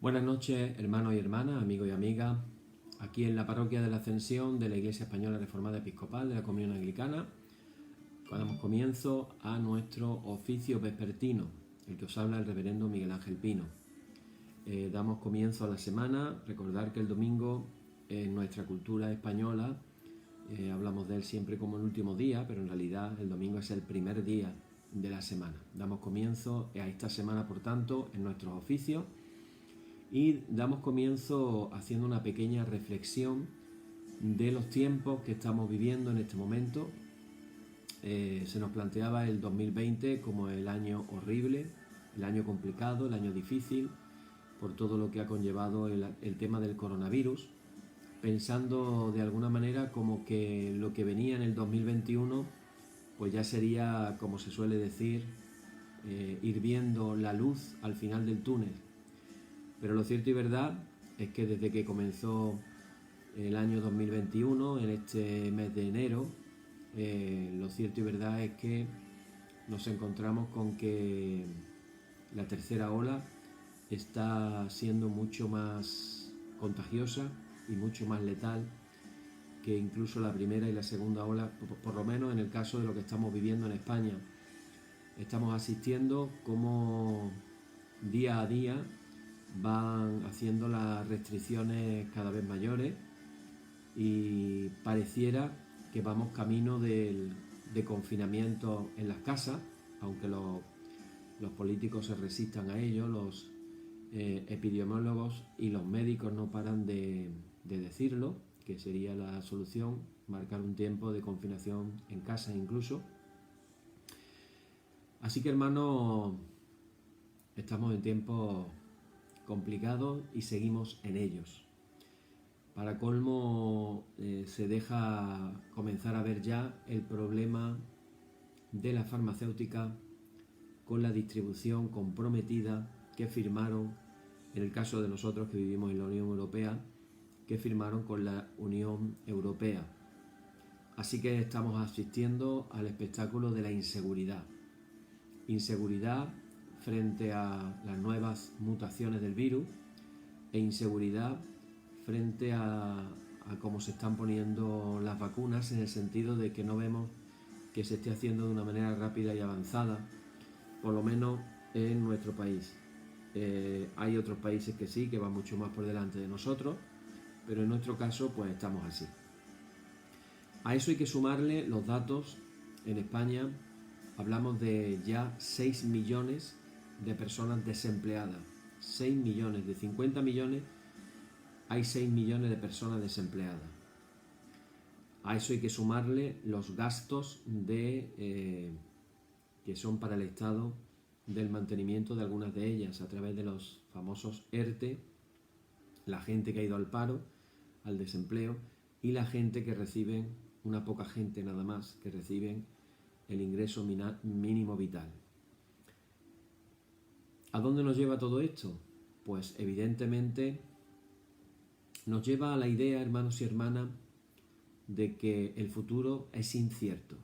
Buenas noches, hermanos y hermanas, amigos y amigas. Aquí en la parroquia de la Ascensión de la Iglesia Española Reformada Episcopal de la Comunión Anglicana, damos comienzo a nuestro oficio vespertino, el que os habla el reverendo Miguel Ángel Pino. Damos comienzo a la semana. Recordar que el domingo en nuestra cultura española hablamos de él siempre como el último día, pero en realidad el domingo es el primer día de la semana. Damos comienzo a esta semana, por tanto, en nuestros oficios. Y damos comienzo haciendo una pequeña reflexión de los tiempos que estamos viviendo en este momento. Se nos planteaba el 2020 como el año horrible, el año complicado, el año difícil, por todo lo que ha conllevado el tema del coronavirus, pensando de alguna manera como que lo que venía en el 2021 pues ya sería, como se suele decir, ir viendo la luz al final del túnel. Pero lo cierto y verdad es que desde que comenzó el año 2021, en este mes de enero, lo cierto y verdad es que nos encontramos con que la tercera ola está siendo mucho más contagiosa y mucho más letal que incluso la primera y la segunda ola, por lo menos en el caso de lo que estamos viviendo en España. Estamos asistiendo como día a día van haciendo las restricciones cada vez mayores y pareciera que vamos camino de confinamiento en las casas, aunque los políticos se resistan a ello, los epidemiólogos y los médicos no paran de decirlo, que sería la solución, marcar un tiempo de confinación en casa incluso. Así que, hermanos, estamos en tiempos complicados y seguimos en ellos. Para colmo, se deja comenzar a ver ya el problema de la farmacéutica con la distribución comprometida que firmaron, en el caso de nosotros que vivimos en la Unión Europea, que firmaron con la Unión Europea. Así que estamos asistiendo al espectáculo de la inseguridad. Inseguridad frente a las nuevas mutaciones del virus e inseguridad frente a cómo se están poniendo las vacunas, en el sentido de que no vemos que se esté haciendo de una manera rápida y avanzada, por lo menos en nuestro país. Hay otros países que sí, que van mucho más por delante de nosotros, pero en nuestro caso pues estamos así. A eso hay que sumarle los datos. En España hablamos de ya 6 millones de personas desempleadas. 6 millones, de 50 millones hay 6 millones de personas desempleadas. A eso hay que sumarle los gastos que son para el Estado del mantenimiento de algunas de ellas a través de los famosos ERTE, la gente que ha ido al paro, al desempleo, y la gente que reciben, una poca gente nada más, que reciben el ingreso mínimo vital. ¿A dónde nos lleva todo esto? Pues evidentemente nos lleva a la idea, hermanos y hermanas, de que el futuro es incierto.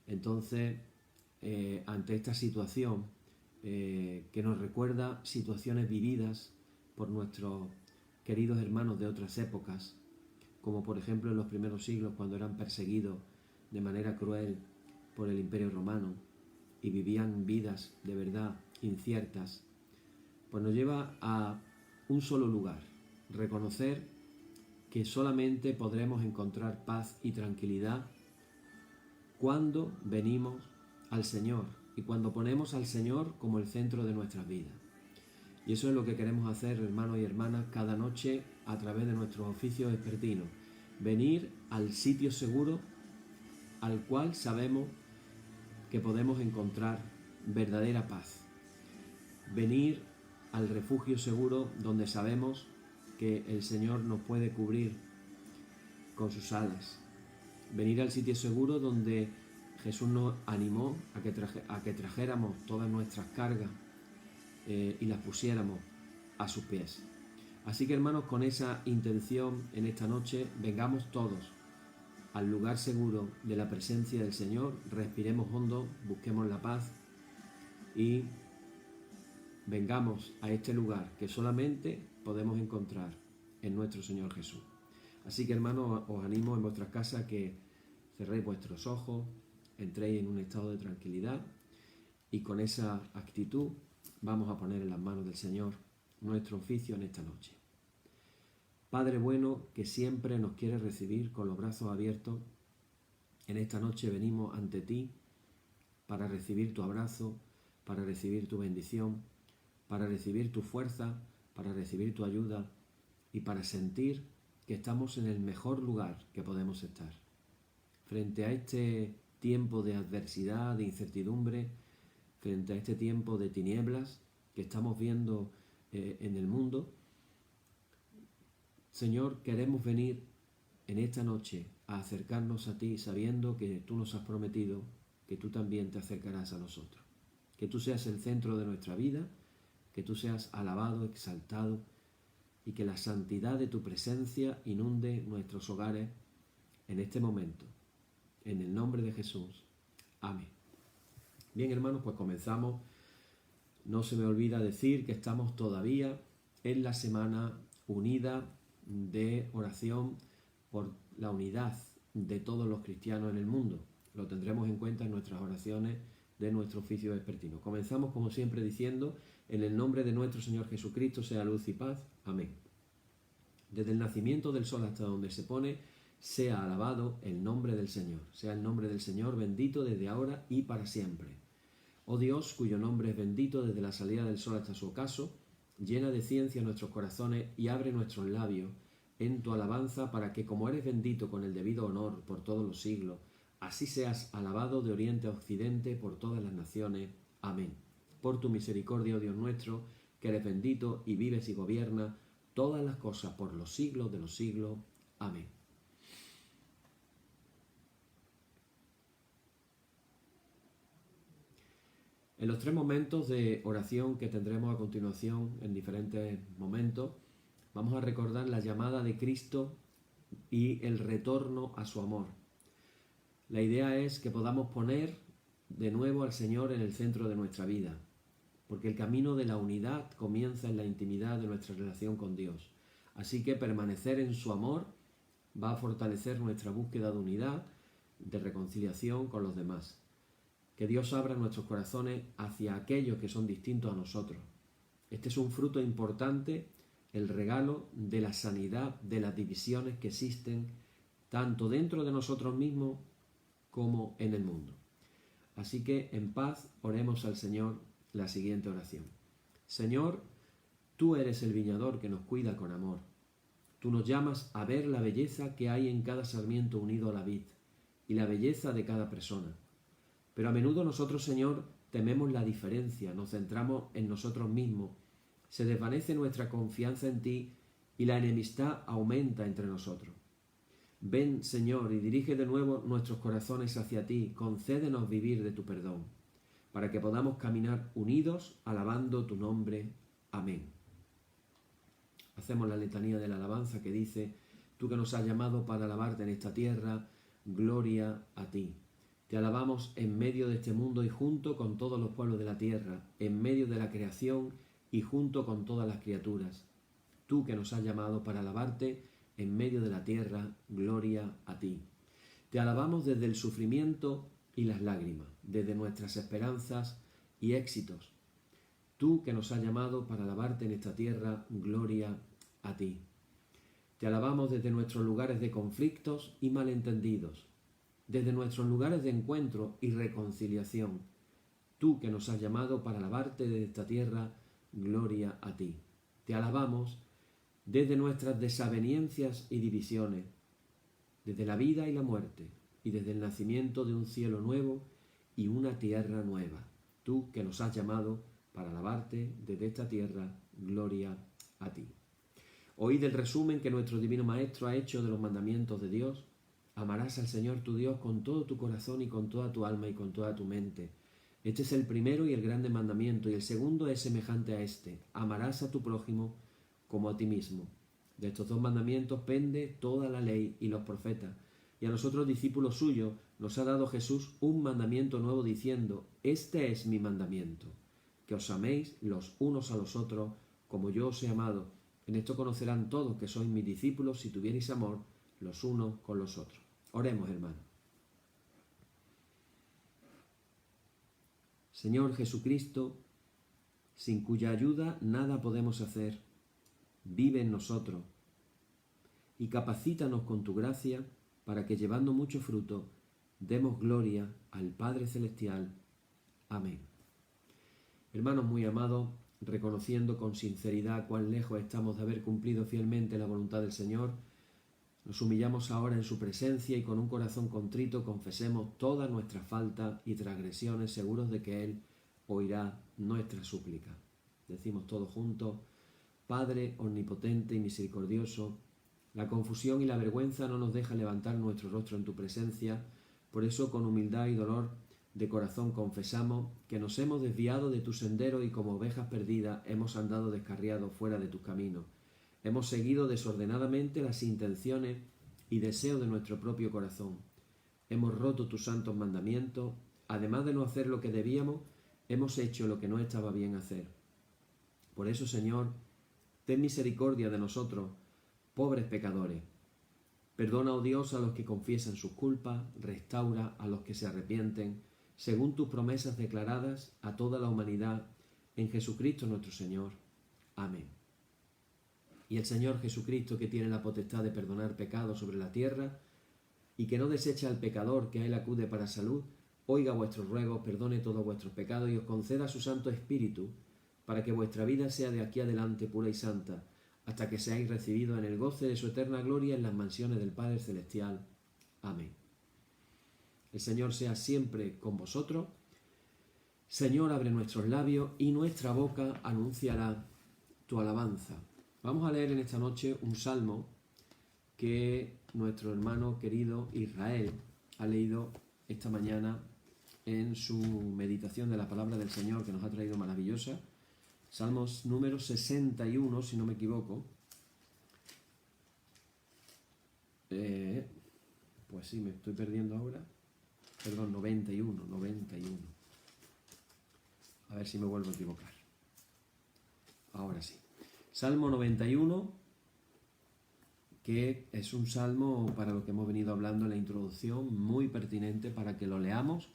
Entonces, ante esta situación que nos recuerda situaciones vividas por nuestros queridos hermanos de otras épocas, como por ejemplo en los primeros siglos, cuando eran perseguidos de manera cruel por el Imperio Romano y vivían vidas de verdad inciertas, pues nos lleva a un solo lugar: reconocer que solamente podremos encontrar paz y tranquilidad cuando venimos al Señor y cuando ponemos al Señor como el centro de nuestras vidas. Y eso es lo que queremos hacer, hermanos y hermanas, cada noche a través de nuestros oficios vespertinos: venir al sitio seguro al cual sabemos que podemos encontrar verdadera paz. Venir al refugio seguro donde sabemos que el Señor nos puede cubrir con sus alas. Venir al sitio seguro donde Jesús nos animó a que trajéramos todas nuestras cargas y las pusiéramos a sus pies. Así que, hermanos, con esa intención, en esta noche vengamos todos al lugar seguro de la presencia del Señor, respiremos hondo, busquemos la paz y vengamos a este lugar que solamente podemos encontrar en nuestro Señor Jesús. Así que, hermanos, os animo en vuestras casas que cerréis vuestros ojos, entréis en un estado de tranquilidad y con esa actitud vamos a poner en las manos del Señor nuestro oficio en esta noche. Padre bueno, que siempre nos quiere recibir con los brazos abiertos, en esta noche venimos ante ti para recibir tu abrazo, para recibir tu bendición, para recibir tu fuerza, para recibir tu ayuda y para sentir que estamos en el mejor lugar que podemos estar. Frente a este tiempo de adversidad, de incertidumbre, frente a este tiempo de tinieblas que estamos viendo en el mundo, Señor, queremos venir en esta noche a acercarnos a ti sabiendo que tú nos has prometido que tú también te acercarás a nosotros. Que tú seas el centro de nuestra vida, que tú seas alabado, exaltado y que la santidad de tu presencia inunde nuestros hogares en este momento. En el nombre de Jesús. Amén. Bien, hermanos, pues comenzamos. No se me olvida decir que estamos todavía en la semana unida de oración por la unidad de todos los cristianos en el mundo. Lo tendremos en cuenta en nuestras oraciones de nuestro oficio vespertino. Comenzamos como siempre diciendo: en el nombre de nuestro Señor Jesucristo sea luz y paz. Amén. Desde el nacimiento del sol hasta donde se pone, sea alabado el nombre del Señor. Sea el nombre del Señor bendito desde ahora y para siempre. Oh Dios, cuyo nombre es bendito desde la salida del sol hasta su ocaso, llena de ciencia nuestros corazones y abre nuestros labios en tu alabanza para que, como eres bendito con el debido honor por todos los siglos, así seas alabado de oriente a occidente por todas las naciones. Amén. Por tu misericordia, oh Dios nuestro, que eres bendito y vives y gobiernas todas las cosas por los siglos de los siglos. Amén. En los 3 momentos de oración que tendremos a continuación, en diferentes momentos, vamos a recordar la llamada de Cristo y el retorno a su amor. La idea es que podamos poner de nuevo al Señor en el centro de nuestra vida, porque el camino de la unidad comienza en la intimidad de nuestra relación con Dios. Así que permanecer en su amor va a fortalecer nuestra búsqueda de unidad, de reconciliación con los demás. Que Dios abra nuestros corazones hacia aquellos que son distintos a nosotros. Este es un fruto importante, el regalo de la sanidad de las divisiones que existen tanto dentro de nosotros mismos como en el mundo. Así que en paz oremos al Señor la siguiente oración. Señor, tú eres el viñador que nos cuida con amor. Tú nos llamas a ver la belleza que hay en cada sarmiento unido a la vid y la belleza de cada persona. Pero a menudo nosotros, Señor, tememos la diferencia, nos centramos en nosotros mismos, se desvanece nuestra confianza en ti y la enemistad aumenta entre nosotros. Ven, Señor, y dirige de nuevo nuestros corazones hacia ti, concédenos vivir de tu perdón, para que podamos caminar unidos alabando tu nombre. Amén. Hacemos la letanía de la alabanza que dice: tú que nos has llamado para alabarte en esta tierra, gloria a ti. Te alabamos en medio de este mundo y junto con todos los pueblos de la tierra, en medio de la creación y junto con todas las criaturas. Tú que nos has llamado para alabarte en medio de la tierra, gloria a ti. Te alabamos desde el sufrimiento y las lágrimas, desde nuestras esperanzas y éxitos. Tú que nos has llamado para alabarte en esta tierra, gloria a ti. Te alabamos desde nuestros lugares de conflictos y malentendidos, desde nuestros lugares de encuentro y reconciliación. Tú que nos has llamado para alabarte desde esta tierra, gloria a ti. Te alabamos desde nuestras desavenencias y divisiones, desde la vida y la muerte, y desde el nacimiento de un cielo nuevo y una tierra nueva. Tú que nos has llamado para alabarte desde esta tierra, gloria a ti. Oíd el resumen que nuestro Divino Maestro ha hecho de los mandamientos de Dios. Amarás al Señor tu Dios con todo tu corazón y con toda tu alma y con toda tu mente. Este es el primero y el grande mandamiento, y el segundo es semejante a este: amarás a tu prójimo como a ti mismo. De estos 2 mandamientos pende toda la ley y los profetas, y a nosotros, discípulos suyos, nos ha dado Jesús un mandamiento nuevo diciendo: este es mi mandamiento, que os améis los unos a los otros como yo os he amado. En esto conocerán todos que sois mis discípulos si tuvierais amor los unos con los otros. Oremos, hermanos. Señor Jesucristo, sin cuya ayuda nada podemos hacer, vive en nosotros y capacítanos con tu gracia para que, llevando mucho fruto, demos gloria al Padre Celestial. Amén. Hermanos muy amados, reconociendo con sinceridad cuán lejos estamos de haber cumplido fielmente la voluntad del Señor, nos humillamos ahora en su presencia y con un corazón contrito confesemos todas nuestras faltas y transgresiones, seguros de que Él oirá nuestra súplica. Decimos todos juntos: Padre omnipotente y misericordioso, la confusión y la vergüenza no nos dejan levantar nuestro rostro en tu presencia. Por eso, con humildad y dolor de corazón, confesamos que nos hemos desviado de tu sendero y, como ovejas perdidas, hemos andado descarriados fuera de tus caminos. Hemos seguido desordenadamente las intenciones y deseos de nuestro propio corazón. Hemos roto tus santos mandamientos. Además de no hacer lo que debíamos, hemos hecho lo que no estaba bien hacer. Por eso, Señor, ten misericordia de nosotros, pobres pecadores. Perdona, oh Dios, a los que confiesan sus culpas, restaura a los que se arrepienten, según tus promesas declaradas a toda la humanidad, en Jesucristo nuestro Señor. Amén. Y el Señor Jesucristo, que tiene la potestad de perdonar pecados sobre la tierra, y que no desecha al pecador, que a él acude para salud, oiga vuestros ruegos, perdone todos vuestros pecados y os conceda su Santo Espíritu, para que vuestra vida sea de aquí adelante pura y santa, hasta que seáis recibidos en el goce de su eterna gloria en las mansiones del Padre Celestial. Amén. El Señor sea siempre con vosotros. Señor, abre nuestros labios y nuestra boca anunciará tu alabanza. Vamos a leer en esta noche un salmo que nuestro hermano querido Israel ha leído esta mañana en su meditación de la palabra del Señor, que nos ha traído maravillosa. Salmos número 61, si no me equivoco. Pues sí, me estoy perdiendo ahora. Perdón, 91. A ver si me vuelvo a equivocar. Ahora sí. Salmo 91, que es un salmo, para lo que hemos venido hablando en la introducción, muy pertinente para que lo leamos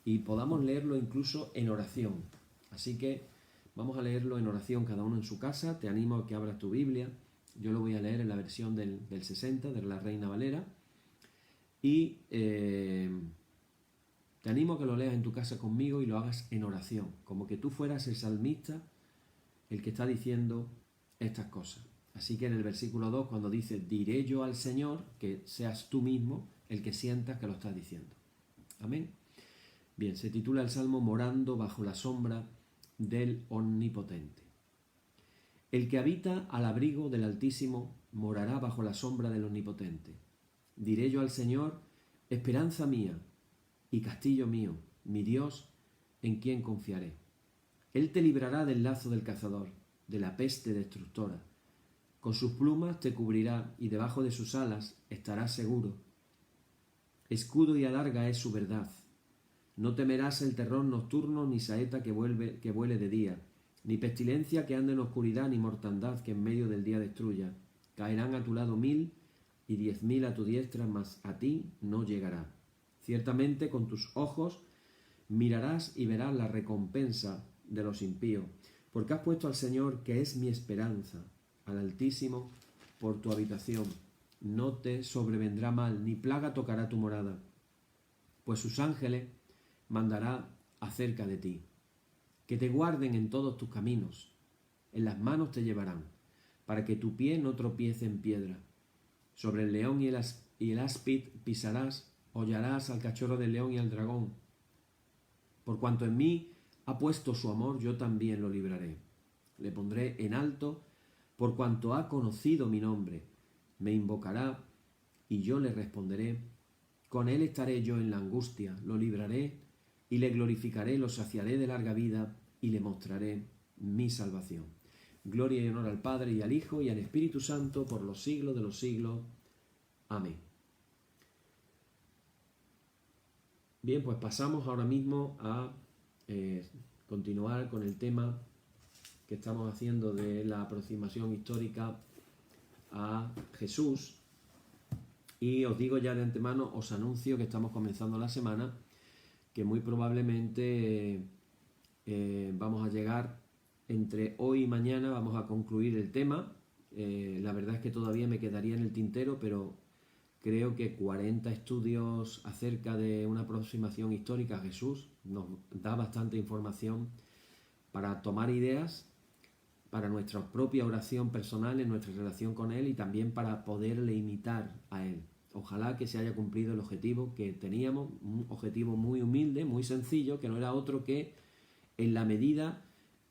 y podamos leerlo incluso en oración. Así que vamos a leerlo en oración cada uno en su casa. Te animo a que abras tu Biblia. Yo lo voy a leer en la versión del 60, de la Reina Valera. Y te animo a que lo leas en tu casa conmigo y lo hagas en oración, como que tú fueras el salmista, el que está diciendo estas cosas. Así que en el versículo 2, cuando dice diré yo al Señor, que seas tú mismo el que sientas que lo estás diciendo. Amén. Bien, se titula el salmo Morando bajo la sombra del Omnipotente. El que habita al abrigo del Altísimo morará bajo la sombra del Omnipotente. Diré yo al Señor, esperanza mía y castillo mío, mi Dios, en quien confiaré. Él te librará del lazo del cazador, de la peste destructora. Con sus plumas te cubrirá y debajo de sus alas estarás seguro. Escudo y adarga es su verdad. No temerás el terror nocturno, ni saeta que vuele de día, ni pestilencia que ande en oscuridad, ni mortandad que en medio del día destruya. Caerán a tu lado 1000 y 10.000 a tu diestra, mas a ti no llegará. Ciertamente con tus ojos mirarás y verás la recompensa de los impíos, porque has puesto al Señor, que es mi esperanza, al Altísimo, por tu habitación. No te sobrevendrá mal, ni plaga tocará tu morada, pues sus ángeles mandará acerca de ti, que te guarden en todos tus caminos, en las manos te llevarán, para que tu pie no tropiece en piedra. Sobre el león y el áspid pisarás, hollarás al cachorro del león y al dragón. Por cuanto en mí ha puesto su amor, yo también lo libraré. Le pondré en alto, por cuanto ha conocido mi nombre. Me invocará y yo le responderé. Con él estaré yo en la angustia, lo libraré y le glorificaré, lo saciaré de larga vida y le mostraré mi salvación. Gloria y honor al Padre y al Hijo y al Espíritu Santo por los siglos de los siglos. Amén. Bien, pues pasamos ahora mismo a continuar con el tema que estamos haciendo de la aproximación histórica a Jesús. Y os digo ya de antemano, os anuncio que estamos comenzando la semana, que muy probablemente vamos a llegar entre hoy y mañana, vamos a concluir el tema. La verdad es que todavía me quedaría en el tintero, pero creo que 40 estudios acerca de una aproximación histórica a Jesús nos da bastante información para tomar ideas para nuestra propia oración personal en nuestra relación con Él y también para poderle imitar a Él. Ojalá que se haya cumplido el objetivo que teníamos, un objetivo muy humilde, muy sencillo, que no era otro que en la medida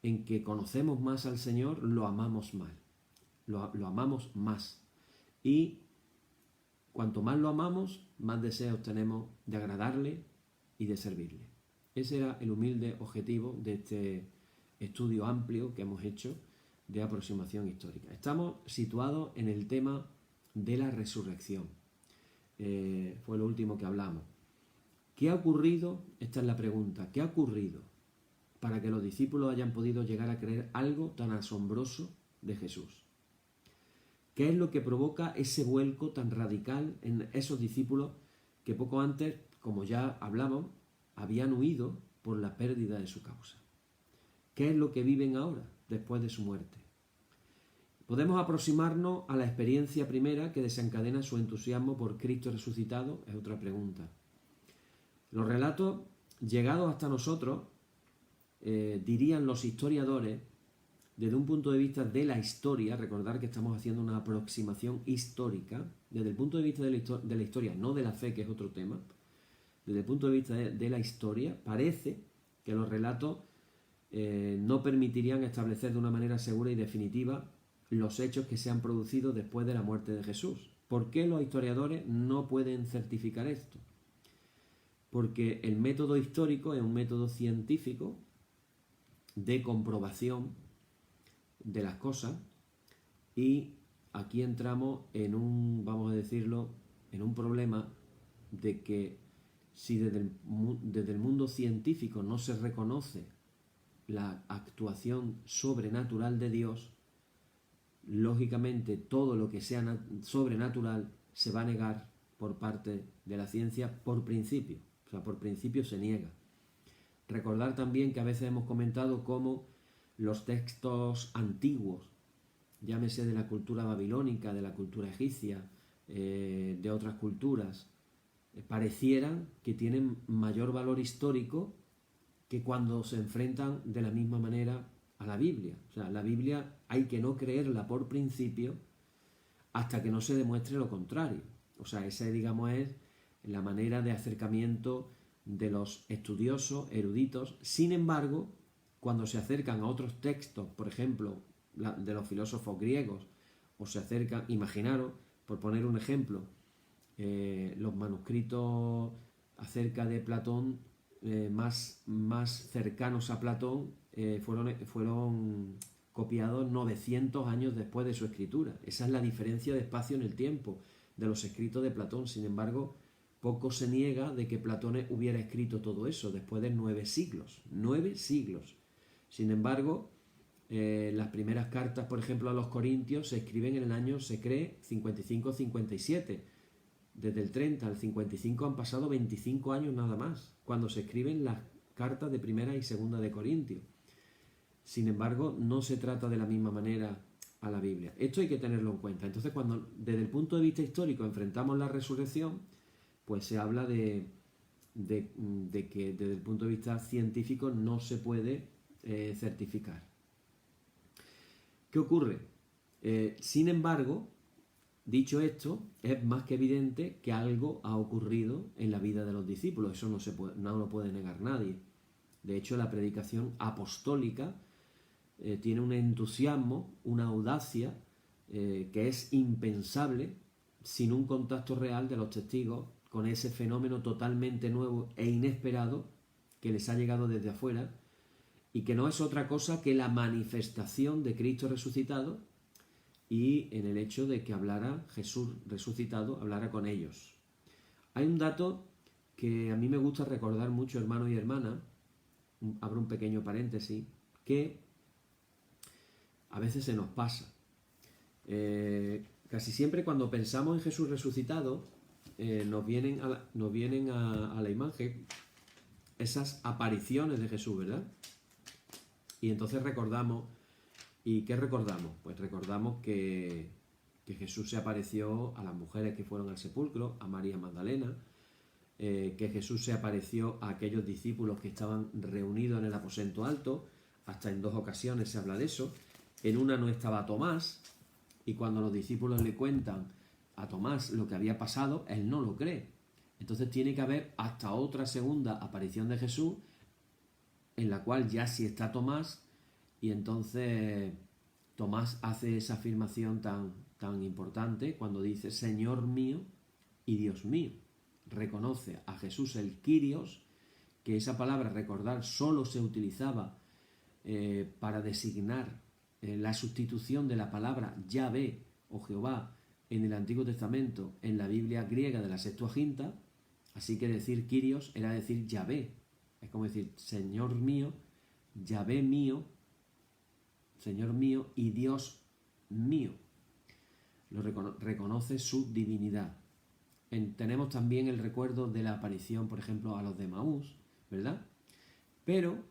en que conocemos más al Señor, lo amamos más. Lo amamos más. Y cuanto más lo amamos, más deseos tenemos de agradarle y de servirle. Ese era el humilde objetivo de este estudio amplio que hemos hecho de aproximación histórica. Estamos situados en el tema de la resurrección. Fue lo último que hablamos. ¿Qué ha ocurrido? Esta es la pregunta. ¿Qué ha ocurrido para que los discípulos hayan podido llegar a creer algo tan asombroso de Jesús? ¿Qué es lo que provoca ese vuelco tan radical en esos discípulos que poco antes, como ya hablamos, habían huido por la pérdida de su causa? ¿Qué es lo que viven ahora, después de su muerte? ¿Podemos aproximarnos a la experiencia primera que desencadena su entusiasmo por Cristo resucitado? Es otra pregunta. Los relatos llegados hasta nosotros, dirían los historiadores, desde un punto de vista de la historia, recordar que estamos haciendo una aproximación histórica, desde el punto de vista de la historia, no de la fe, que es otro tema, desde el punto de vista de la historia, parece que los relatos no permitirían establecer de una manera segura y definitiva los hechos que se han producido después de la muerte de Jesús. ¿Por qué los historiadores no pueden certificar esto? Porque el método histórico es un método científico de comprobación de las cosas y aquí entramos en un, vamos a decirlo, en un problema de que si desde el mundo científico no se reconoce la actuación sobrenatural de Dios, lógicamente todo lo que sea sobrenatural se va a negar por parte de la ciencia por principio. O sea, por principio se niega. Recordar también que a veces hemos comentado cómo los textos antiguos, llámese de la cultura babilónica, de la cultura egipcia, de otras culturas, parecieran que tienen mayor valor histórico que cuando se enfrentan de la misma manera a la Biblia. O sea, la Biblia hay que no creerla por principio hasta que no se demuestre lo contrario. O sea, esa, digamos, es la manera de acercamiento de los estudiosos, eruditos. Sin embargo, cuando se acercan a otros textos, por ejemplo, de los filósofos griegos, o se acercan, imaginaros, por poner un ejemplo, los manuscritos acerca de Platón más cercanos a Platón fueron copiados 900 años después de su escritura. Esa es la diferencia de espacio en el tiempo de los escritos de Platón. Sin embargo, poco se niega de que Platón hubiera escrito todo eso después de 9 siglos. 9 siglos. Sin embargo, las primeras cartas, por ejemplo, a los Corintios se escriben en el año, se cree, 55-57. Desde el 30 al 55 han pasado 25 años nada más, cuando se escriben las cartas de primera y segunda de Corintios. Sin embargo, no se trata de la misma manera a la Biblia. Esto hay que tenerlo en cuenta. Entonces, cuando desde el punto de vista histórico enfrentamos la resurrección, pues se habla de que desde el punto de vista científico no se puede certificar. ¿Qué ocurre? Sin embargo, dicho esto, es más que evidente que algo ha ocurrido en la vida de los discípulos. Eso no lo puede negar nadie. De hecho, la predicación apostólica tiene un entusiasmo, una audacia que es impensable sin un contacto real de los testigos con ese fenómeno totalmente nuevo e inesperado que les ha llegado desde afuera y que no es otra cosa que la manifestación de Cristo resucitado y en el hecho de que hablara Jesús resucitado, hablara con ellos. Hay un dato que a mí me gusta recordar mucho, hermanos y hermanas, abro un pequeño paréntesis, que a veces se nos pasa. Casi siempre cuando pensamos en Jesús resucitado, nos vienen a la imagen esas apariciones de Jesús, ¿verdad? Y entonces recordamos, ¿y qué recordamos? Pues recordamos que Jesús se apareció a las mujeres que fueron al sepulcro, a María Magdalena, que Jesús se apareció a aquellos discípulos que estaban reunidos en el aposento alto, hasta en 2 ocasiones se habla de eso. En una no estaba Tomás, y cuando los discípulos le cuentan a Tomás lo que había pasado, él no lo cree. Entonces tiene que haber hasta otra segunda aparición de Jesús, en la cual ya sí está Tomás, y entonces Tomás hace esa afirmación tan importante cuando dice Señor mío y Dios mío. Reconoce a Jesús el Kyrios, que esa palabra recordar solo se utilizaba para designar la sustitución de la palabra Yahvé o Jehová en el Antiguo Testamento en la Biblia griega de la Septuaginta. Así que decir Kyrios era decir Yahvé. Es como decir Señor mío, Yahvé mío, Señor mío y Dios mío. Reconoce su divinidad. Tenemos también el recuerdo de la aparición, por ejemplo, a los de Maús, ¿verdad? Pero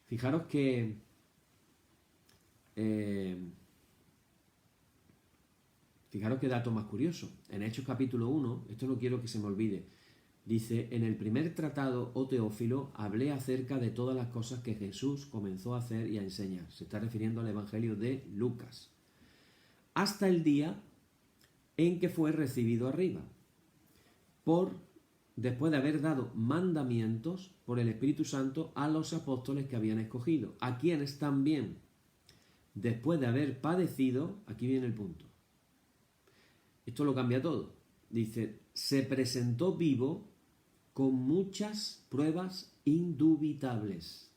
fijaros que dato más curioso. En Hechos capítulo 1, esto no quiero que se me olvide, dice, en el primer tratado, oh Teófilo, hablé acerca de todas las cosas que Jesús comenzó a hacer y a enseñar. Se está refiriendo al Evangelio de Lucas. Hasta el día en que fue recibido arriba, después de haber dado mandamientos por el Espíritu Santo a los apóstoles que habían escogido, a quienes también, después de haber padecido, aquí viene el punto, esto lo cambia todo, dice, se presentó vivo con muchas pruebas indubitables.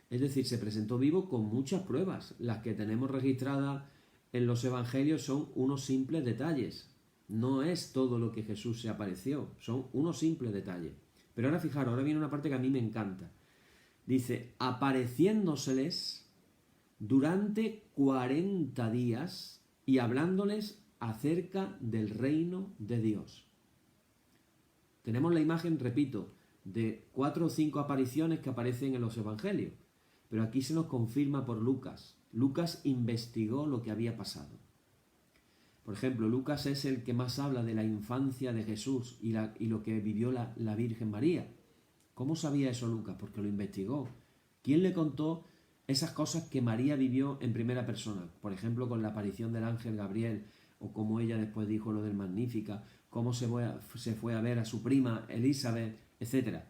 Es decir, se presentó vivo con muchas pruebas. Las que tenemos registradas en los evangelios son unos simples detalles. No es todo lo que Jesús se apareció, son unos simples detalles. Pero ahora fijaros, ahora viene una parte que a mí me encanta. Dice, apareciéndoseles durante 40 días y hablándoles acerca del reino de Dios. Tenemos la imagen, repito, de 4 o 5 apariciones que aparecen en los evangelios, pero aquí se nos confirma por Lucas. Lucas investigó lo que había pasado. Por ejemplo, Lucas es el que más habla de la infancia de Jesús y lo que vivió la Virgen María. ¿Cómo sabía eso Lucas? Porque lo investigó. ¿Quién le contó esas cosas que María vivió en primera persona? Por ejemplo, con la aparición del ángel Gabriel, o cómo ella después dijo lo del Magnífica, cómo se fue a ver a su prima Elizabeth, etc.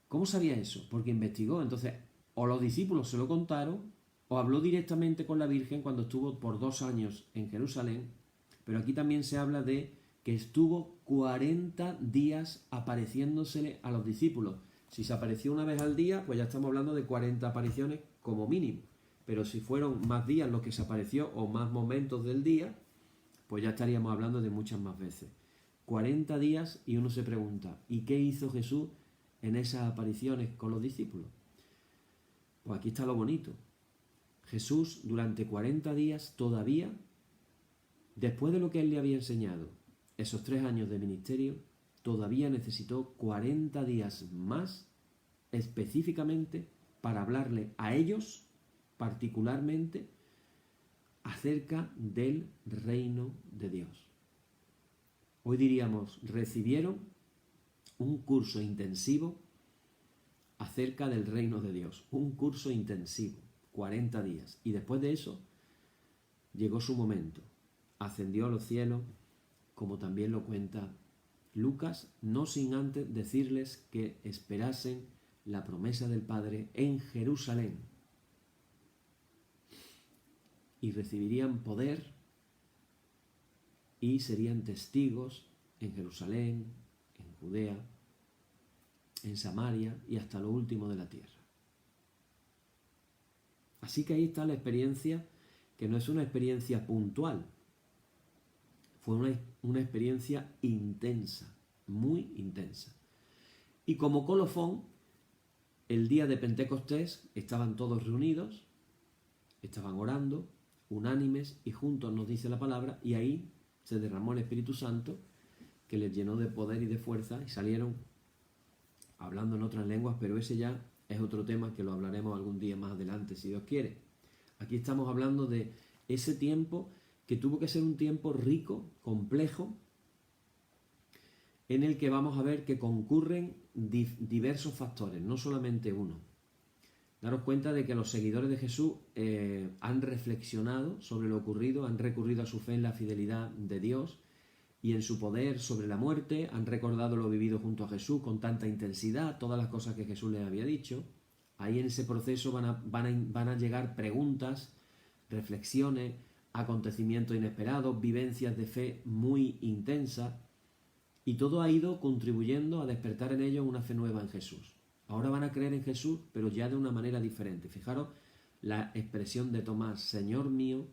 ¿Cómo sabía eso? Porque investigó. Entonces, o los discípulos se lo contaron, o habló directamente con la Virgen cuando estuvo por 2 años en Jerusalén, pero aquí también se habla de que estuvo 40 días apareciéndosele a los discípulos. Si se apareció una vez al día, pues ya estamos hablando de 40 apariciones como mínimo, pero si fueron más días los que se apareció o más momentos del día, pues ya estaríamos hablando de muchas más veces. 40 días y uno se pregunta, ¿y qué hizo Jesús en esas apariciones con los discípulos? Pues aquí está lo bonito. Jesús durante 40 días todavía, después de lo que él le había enseñado, esos 3 años de ministerio, todavía necesitó 40 días más específicamente para hablarle a ellos particularmente acerca del reino de Dios. Hoy diríamos, recibieron un curso intensivo acerca del reino de Dios, un curso intensivo, 40 días. Y después de eso llegó su momento, ascendió a los cielos, como también lo cuenta Lucas, no sin antes decirles que esperasen la promesa del Padre en Jerusalén y recibirían poder y serían testigos en Jerusalén, en Judea, en Samaria y hasta lo último de la tierra. Así que ahí está la experiencia, que no es una experiencia puntual, fue una experiencia intensa, muy intensa. Y como colofón, el día de Pentecostés estaban todos reunidos, estaban orando, unánimes y juntos, nos dice la palabra, y ahí se derramó el Espíritu Santo, que les llenó de poder y de fuerza, y salieron hablando en otras lenguas, pero ese ya es otro tema que lo hablaremos algún día más adelante, si Dios quiere. Aquí estamos hablando de ese tiempo que tuvo que ser un tiempo rico, complejo, en el que vamos a ver que concurren diversos factores, no solamente uno. Daros cuenta de que los seguidores de Jesús han reflexionado sobre lo ocurrido, han recurrido a su fe en la fidelidad de Dios y en su poder sobre la muerte, han recordado lo vivido junto a Jesús con tanta intensidad, todas las cosas que Jesús les había dicho. Ahí en ese proceso van a llegar preguntas, reflexiones, acontecimientos inesperados, vivencias de fe muy intensas, y todo ha ido contribuyendo a despertar en ellos una fe nueva en Jesús. Ahora van a creer en Jesús, pero ya de una manera diferente. Fijaros la expresión de Tomás, Señor mío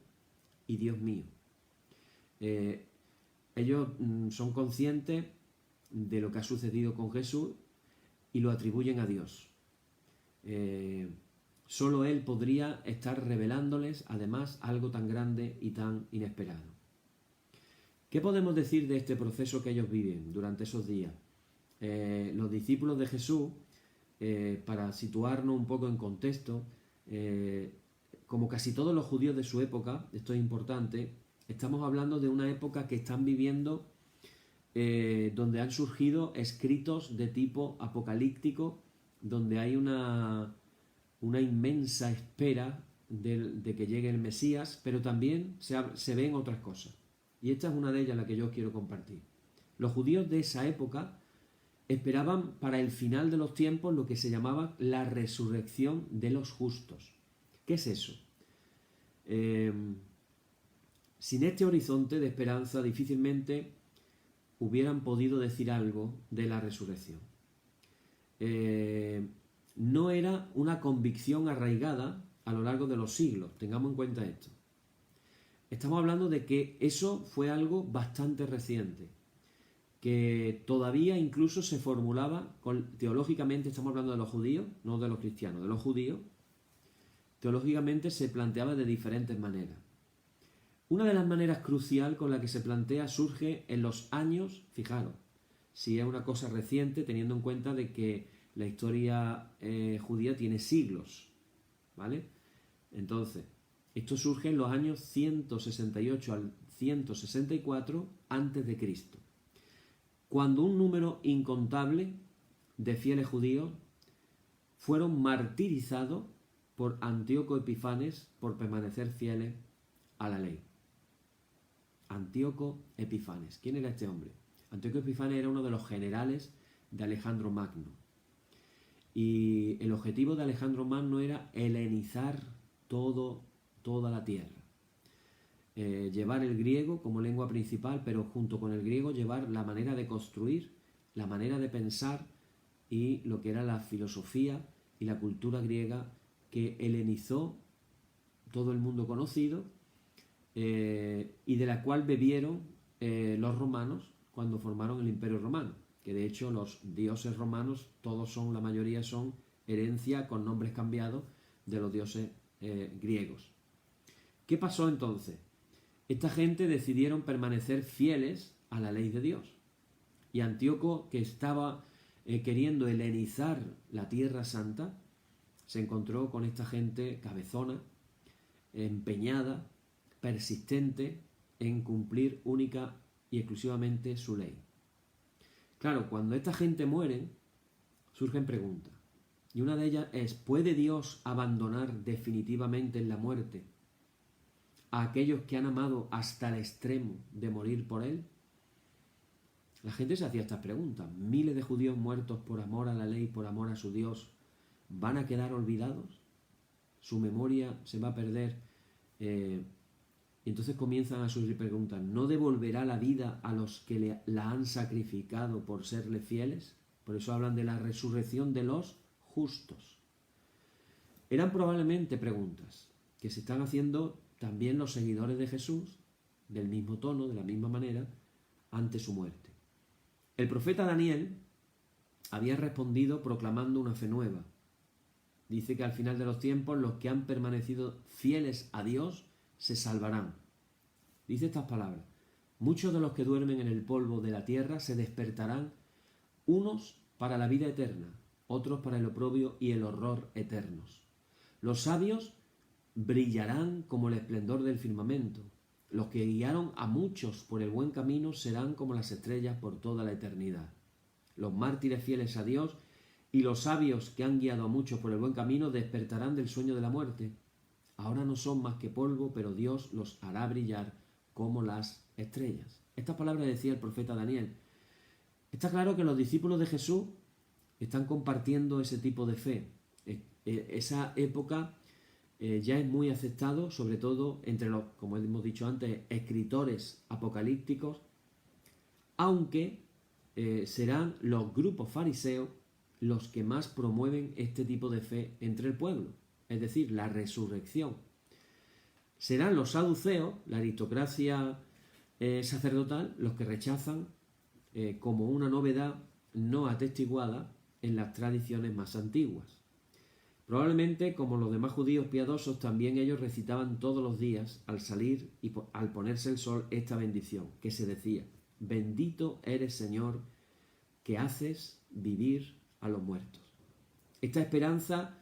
y Dios mío. Ellos son conscientes de lo que ha sucedido con Jesús y lo atribuyen a Dios. Solo Él podría estar revelándoles, además, algo tan grande y tan inesperado. ¿Qué podemos decir de este proceso que ellos viven durante esos días? Los discípulos de Jesús, para situarnos un poco en contexto, como casi todos los judíos de su época, esto es importante, estamos hablando de una época que están viviendo donde han surgido escritos de tipo apocalíptico, donde hay una inmensa espera de que llegue el Mesías, pero también se ven otras cosas. Y esta es una de ellas la que yo quiero compartir. Los judíos de esa época esperaban para el final de los tiempos lo que se llamaba la resurrección de los justos. ¿Qué es eso? Sin este horizonte de esperanza difícilmente hubieran podido decir algo de la resurrección. No era una convicción arraigada a lo largo de los siglos, tengamos en cuenta esto. Estamos hablando de que eso fue algo bastante reciente, que todavía incluso se formulaba teológicamente, estamos hablando de los judíos, no de los cristianos, de los judíos, teológicamente se planteaba de diferentes maneras. Una de las maneras crucial con la que se plantea surge en los años, fijaros, si es una cosa reciente, teniendo en cuenta de que la historia judía tiene siglos, ¿vale? Entonces, esto surge en los años 168 al 164 a.C., cuando un número incontable de fieles judíos fueron martirizados por Antíoco Epifanes por permanecer fieles a la ley. Antíoco Epifanes. ¿Quién era este hombre? Antíoco Epifanes era uno de los generales de Alejandro Magno. Y el objetivo de Alejandro Magno era helenizar toda la tierra. Llevar el griego como lengua principal, pero junto con el griego llevar la manera de construir, la manera de pensar y lo que era la filosofía y la cultura griega que helenizó todo el mundo conocido y de la cual bebieron los romanos cuando formaron el Imperio Romano, que de hecho los dioses romanos, la mayoría son herencia con nombres cambiados de los dioses griegos. ¿Qué pasó entonces? Esta gente decidieron permanecer fieles a la ley de Dios. Y Antíoco, que estaba queriendo helenizar la Tierra Santa, se encontró con esta gente cabezona, empeñada, persistente en cumplir única y exclusivamente su ley. Claro, cuando esta gente muere, surgen preguntas. Y una de ellas es, ¿puede Dios abandonar definitivamente en la muerte a aquellos que han amado hasta el extremo de morir por Él? La gente se hacía estas preguntas. Miles de judíos muertos por amor a la ley, por amor a su Dios, ¿van a quedar olvidados? ¿Su memoria se va a perder? Y entonces comienzan a surgir preguntas. ¿No devolverá la vida a los que la han sacrificado por serle fieles? Por eso hablan de la resurrección de los justos. Eran probablemente preguntas que se están haciendo también los seguidores de Jesús, del mismo tono, de la misma manera, ante su muerte. El profeta Daniel había respondido proclamando una fe nueva. Dice que al final de los tiempos los que han permanecido fieles a Dios se salvarán. Dice estas palabras: muchos de los que duermen en el polvo de la tierra se despertarán, unos para la vida eterna, otros para el oprobio y el horror eternos. Los sabios brillarán como el esplendor del firmamento. Los que guiaron a muchos por el buen camino serán como las estrellas por toda la eternidad. Los mártires fieles a Dios y los sabios que han guiado a muchos por el buen camino despertarán del sueño de la muerte. Ahora no son más que polvo, pero Dios los hará brillar como las estrellas. Estas palabras decía el profeta Daniel. Está claro que los discípulos de Jesús están compartiendo ese tipo de fe. Esa época ya es muy aceptado, sobre todo entre los, como hemos dicho antes, escritores apocalípticos, aunque serán los grupos fariseos los que más promueven este tipo de fe entre el pueblo, es decir, la resurrección. Serán los saduceos, la aristocracia sacerdotal, los que rechazan como una novedad no atestiguada en las tradiciones más antiguas. Probablemente, como los demás judíos piadosos, también ellos recitaban todos los días, al salir y al ponerse el sol, esta bendición, que se decía: bendito eres, Señor, que haces vivir a los muertos. Esta esperanza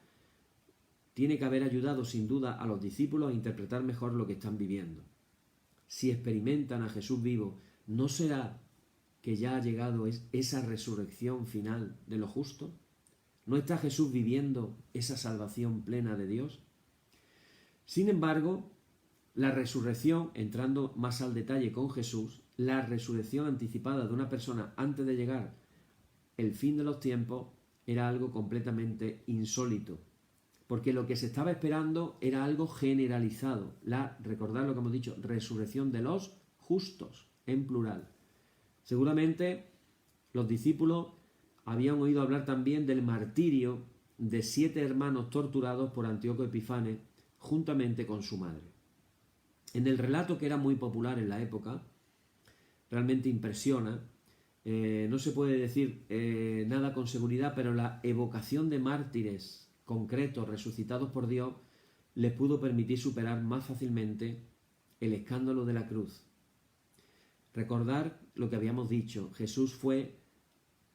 tiene que haber ayudado sin duda a los discípulos a interpretar mejor lo que están viviendo. Si experimentan a Jesús vivo, ¿no será que ya ha llegado esa resurrección final de los justos? ¿No está Jesús viviendo esa salvación plena de Dios? Sin embargo, la resurrección, entrando más al detalle con Jesús, la resurrección anticipada de una persona antes de llegar el fin de los tiempos, era algo completamente insólito, porque lo que se estaba esperando era algo generalizado. Recordad lo que hemos dicho, resurrección de los justos, en plural. Seguramente los discípulos habían oído hablar también del martirio de 7 hermanos torturados por Antíoco Epifanes juntamente con su madre. En el relato, que era muy popular en la época, realmente impresiona. No se puede decir nada con seguridad, pero la evocación de mártires concretos resucitados por Dios les pudo permitir superar más fácilmente el escándalo de la cruz. Recordar lo que habíamos dicho: Jesús fue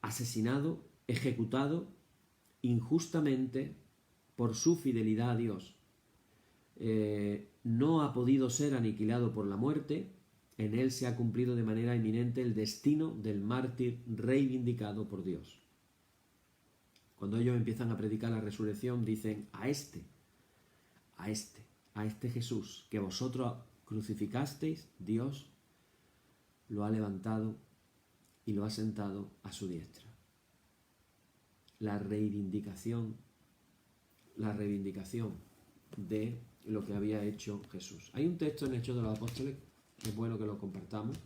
asesinado, ejecutado injustamente por su fidelidad a Dios. No ha podido ser aniquilado por la muerte. En él se ha cumplido de manera inminente el destino del mártir reivindicado por Dios. Cuando ellos empiezan a predicar la resurrección, dicen: a este Jesús que vosotros crucificasteis, Dios lo ha levantado y lo ha sentado a su diestra. La reivindicación de lo que había hecho Jesús. Hay un texto en Hechos de los Apóstoles, es bueno que lo compartamos.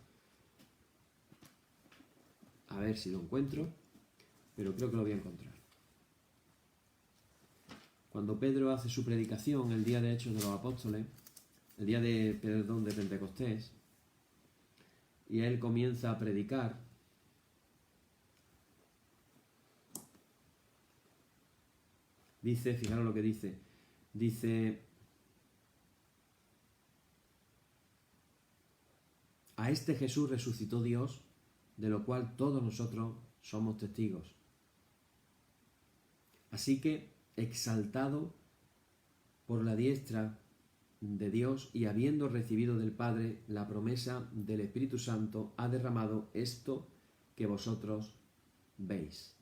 A ver si lo encuentro, pero creo que lo voy a encontrar. Cuando Pedro hace su predicación el día de Hechos de los Apóstoles, el día de Pentecostés, y él comienza a predicar, dice, fijaros lo que dice: a este Jesús resucitó Dios, de lo cual todos nosotros somos testigos. Así que, exaltado por la diestra de Dios y habiendo recibido del Padre la promesa del Espíritu Santo, ha derramado esto que vosotros veis.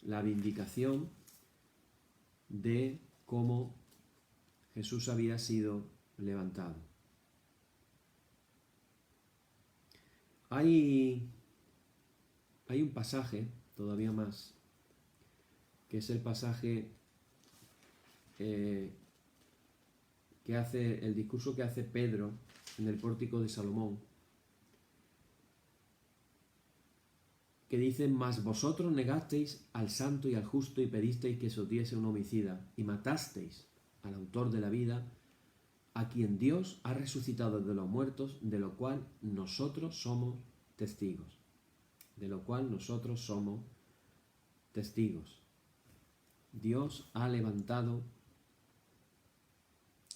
La vindicación de cómo Jesús había sido levantado. Hay un pasaje todavía más, que es el pasaje que hace el discurso que hace Pedro en el pórtico de Salomón, que dice: mas vosotros negasteis al santo y al justo y pedisteis que se os diese un homicida y matasteis al autor de la vida, a quien Dios ha resucitado de los muertos, de lo cual nosotros somos testigos. de lo cual nosotros somos testigos. Dios ha levantado,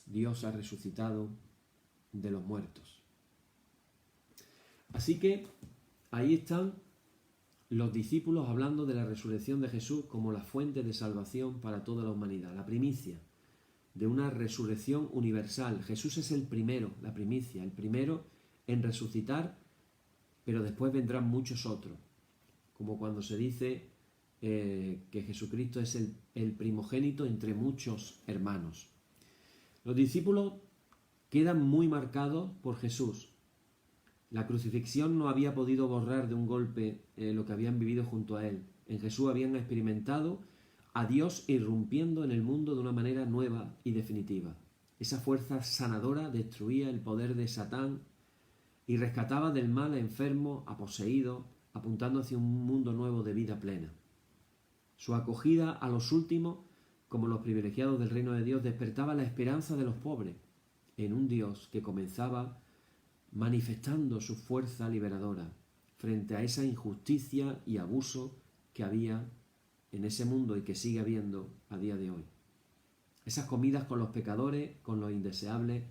Dios ha resucitado de los muertos. Así que ahí están los discípulos hablando de la resurrección de Jesús como la fuente de salvación para toda la humanidad, la primicia de una resurrección universal. Jesús es el primero, la primicia, el primero en resucitar, pero después vendrán muchos otros, como cuando se dice que Jesucristo es el primogénito entre muchos hermanos. Los discípulos quedan muy marcados por Jesús. La crucifixión no había podido borrar de un golpe lo que habían vivido junto a Él. En Jesús habían experimentado a Dios irrumpiendo en el mundo de una manera nueva y definitiva. Esa fuerza sanadora destruía el poder de Satán y rescataba del mal a enfermos, a poseídos, apuntando hacia un mundo nuevo de vida plena. Su acogida a los últimos, como los privilegiados del reino de Dios, despertaba la esperanza de los pobres en un Dios que comenzaba manifestando su fuerza liberadora frente a esa injusticia y abuso que había en ese mundo y que sigue habiendo a día de hoy. Esas comidas con los pecadores, con los indeseables,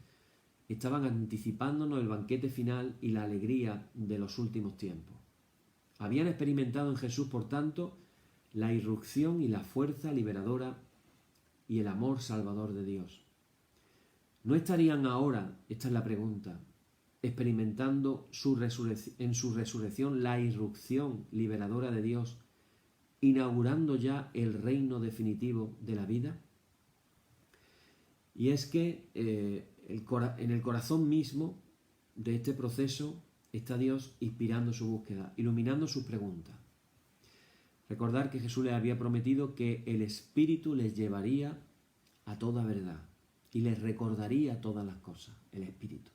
estaban anticipándonos el banquete final y la alegría de los últimos tiempos. Habían experimentado en Jesús, por tanto, la irrupción y la fuerza liberadora y el amor salvador de Dios. ¿No estarían ahora, esta es la pregunta, experimentando en su resurrección la irrupción liberadora de Dios, inaugurando ya el reino definitivo de la vida? Y es que en el corazón mismo de este proceso está Dios inspirando su búsqueda, iluminando sus preguntas. Recordar que Jesús les había prometido que el Espíritu les llevaría a toda verdad y les recordaría todas las cosas, el Espíritu.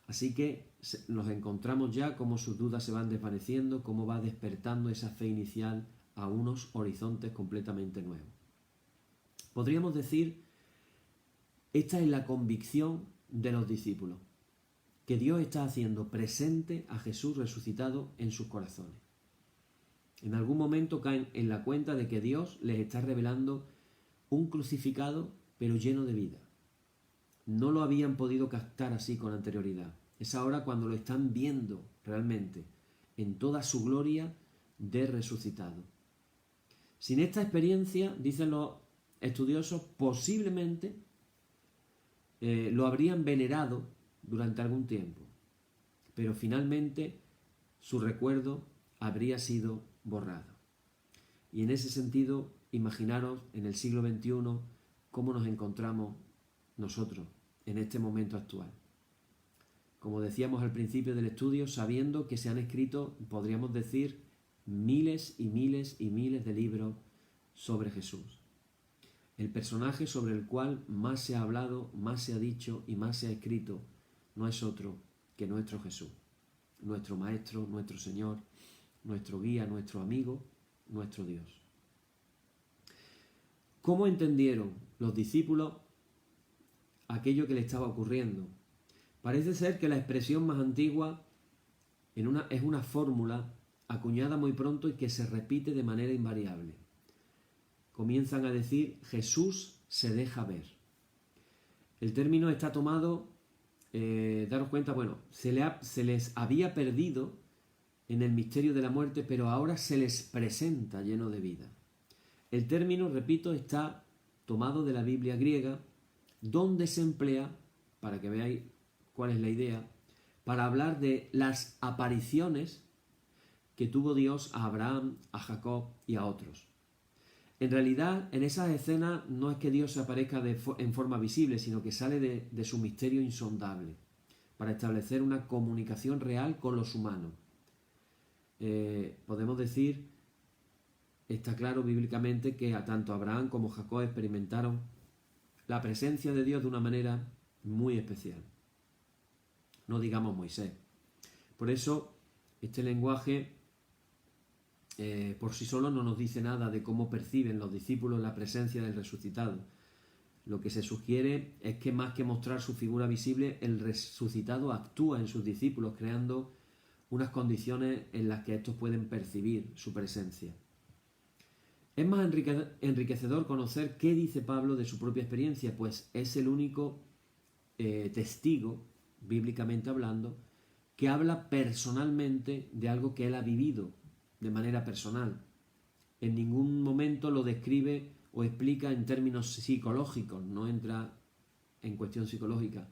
Así que nos encontramos ya cómo sus dudas se van desvaneciendo, cómo va despertando esa fe inicial a unos horizontes completamente nuevos. Podríamos decir, esta es la convicción de los discípulos, que Dios está haciendo presente a Jesús resucitado en sus corazones. En algún momento caen en la cuenta de que Dios les está revelando un crucificado pero lleno de vida. No lo habían podido captar así con anterioridad. Es ahora cuando lo están viendo realmente en toda su gloria de resucitado. Sin esta experiencia, dicen los estudiosos, posiblemente lo habrían venerado durante algún tiempo, pero finalmente su recuerdo habría sido borrado. Y en ese sentido, imaginaros en el siglo XXI cómo nos encontramos nosotros en este momento actual. Como decíamos al principio del estudio, sabiendo que se han escrito, podríamos decir, miles y miles y miles de libros sobre Jesús. El personaje sobre el cual más se ha hablado, más se ha dicho y más se ha escrito no es otro que nuestro Jesús, nuestro Maestro, nuestro Señor, nuestro guía, nuestro amigo, nuestro Dios. ¿Cómo entendieron los discípulos aquello que le estaba ocurriendo? Parece ser que la expresión más antigua es una fórmula acuñada muy pronto y que se repite de manera invariable. Comienzan a decir, Jesús se deja ver. El término está tomado, daros cuenta, bueno, se les había perdido en el misterio de la muerte, pero ahora se les presenta lleno de vida. El término, repito, está tomado de la Biblia griega, donde se emplea, para que veáis cuál es la idea, para hablar de las apariciones que tuvo Dios a Abraham, a Jacob y a otros. En realidad, en esas escenas no es que Dios se aparezca en forma visible, sino que sale de su misterio insondable, para establecer una comunicación real con los humanos. Podemos decir, está claro bíblicamente que tanto Abraham como Jacob experimentaron la presencia de Dios de una manera muy especial. No digamos Moisés. Por eso, este lenguaje por sí solo no nos dice nada de cómo perciben los discípulos la presencia del resucitado. Lo que se sugiere es que más que mostrar su figura visible, el resucitado actúa en sus discípulos, creando unas condiciones en las que estos pueden percibir su presencia. Es más enriquecedor conocer qué dice Pablo de su propia experiencia, pues es el único testigo, bíblicamente hablando, que habla personalmente de algo que él ha vivido de manera personal. En ningún momento lo describe o explica en términos psicológicos, no entra en cuestión psicológica.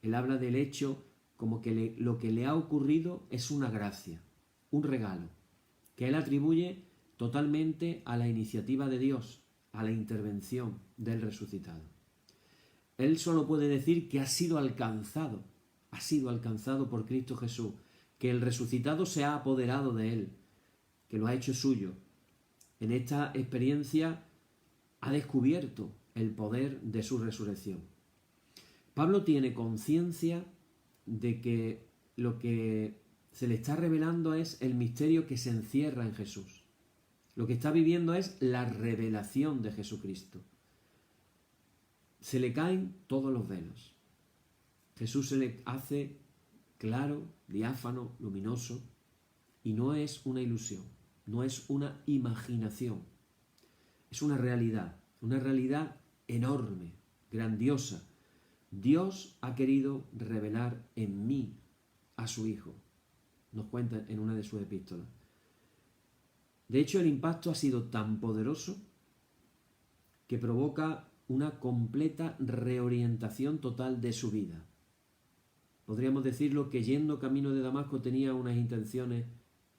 Él habla del hecho como que lo que le ha ocurrido es una gracia, un regalo, que él atribuye totalmente a la iniciativa de Dios, a la intervención del resucitado. Él solo puede decir que ha sido alcanzado por Cristo Jesús, que el resucitado se ha apoderado de él, que lo ha hecho suyo. En esta experiencia ha descubierto el poder de su resurrección. Pablo tiene conciencia de que lo que se le está revelando es el misterio que se encierra en Jesús. Lo que está viviendo es la revelación de Jesucristo. Se le caen todos los velos. Jesús se le hace claro, diáfano, luminoso, y no es una ilusión, no es una imaginación, es una realidad enorme, grandiosa. Dios ha querido revelar en mí a su Hijo, nos cuenta en una de sus epístolas. De hecho, el impacto ha sido tan poderoso que provoca una completa reorientación total de su vida. Podríamos decirlo que yendo camino de Damasco tenía unas intenciones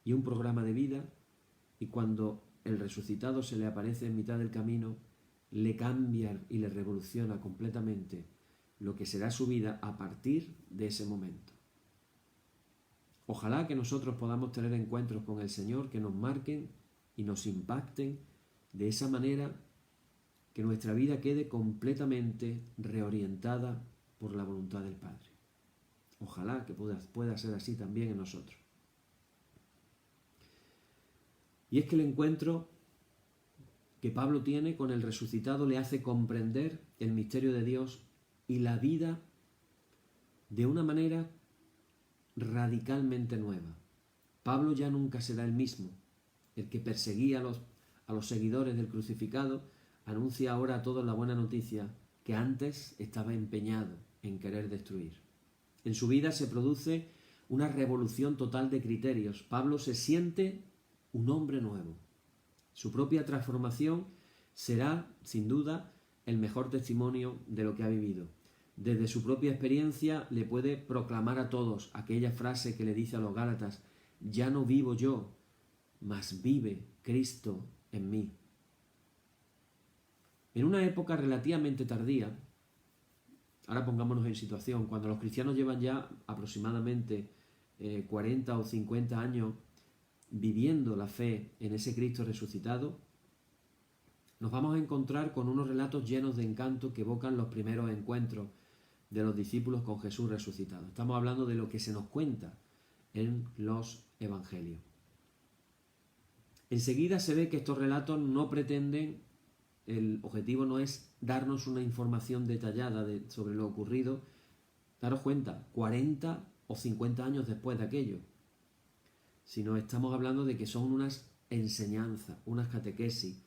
y un programa de vida, y cuando el resucitado se le aparece en mitad del camino, le cambia y le revoluciona completamente lo que será su vida a partir de ese momento. Ojalá que nosotros podamos tener encuentros con el Señor que nos marquen y nos impacten de esa manera que nuestra vida quede completamente reorientada por la voluntad del Padre. Ojalá que pueda ser así también en nosotros. Y es que el encuentro que Pablo tiene con el resucitado le hace comprender el misterio de Dios y la vida de una manera radicalmente nueva. Pablo ya nunca será el mismo. El que perseguía a los seguidores del crucificado anuncia ahora a todos la buena noticia que antes estaba empeñado en querer destruir. En su vida se produce una revolución total de criterios. Pablo se siente un hombre nuevo. Su propia transformación será, sin duda, el mejor testimonio de lo que ha vivido. Desde su propia experiencia le puede proclamar a todos aquella frase que le dice a los Gálatas: ya no vivo yo, mas vive Cristo en mí. En una época relativamente tardía, ahora pongámonos en situación, cuando los cristianos llevan ya aproximadamente 40 o 50 años viviendo la fe en ese Cristo resucitado, nos vamos a encontrar con unos relatos llenos de encanto que evocan los primeros encuentros de los discípulos con Jesús resucitado. Estamos hablando de lo que se nos cuenta en los evangelios. Enseguida se ve que estos relatos no pretenden, el objetivo no es darnos una información detallada sobre lo ocurrido. Daros cuenta, 40 o 50 años después de aquello, sino estamos hablando de que son unas enseñanzas, unas catequesis,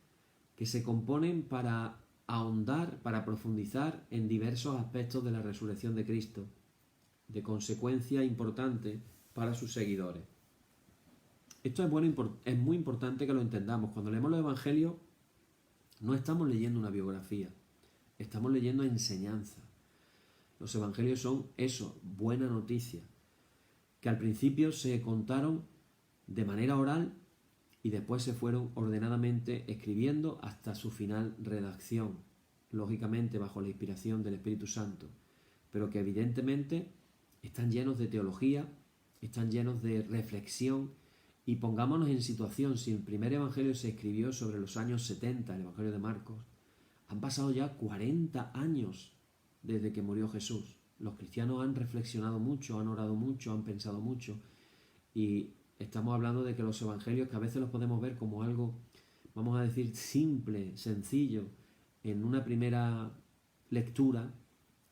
que se componen para ahondar, para profundizar en diversos aspectos de la resurrección de Cristo, de consecuencia importante para sus seguidores. Esto es muy importante que lo entendamos. Cuando leemos los evangelios, no estamos leyendo una biografía, estamos leyendo enseñanza. Los evangelios son eso, buena noticia, que al principio se contaron de manera oral y después se fueron ordenadamente escribiendo hasta su final redacción, lógicamente bajo la inspiración del Espíritu Santo, pero que evidentemente están llenos de teología, están llenos de reflexión. Y pongámonos en situación, si el primer evangelio se escribió sobre los años 70, el evangelio de Marcos, han pasado ya 40 años desde que murió Jesús. Los cristianos han reflexionado mucho, han orado mucho, han pensado mucho, y estamos hablando de que los evangelios, que a veces los podemos ver como algo, vamos a decir, simple, sencillo, en una primera lectura,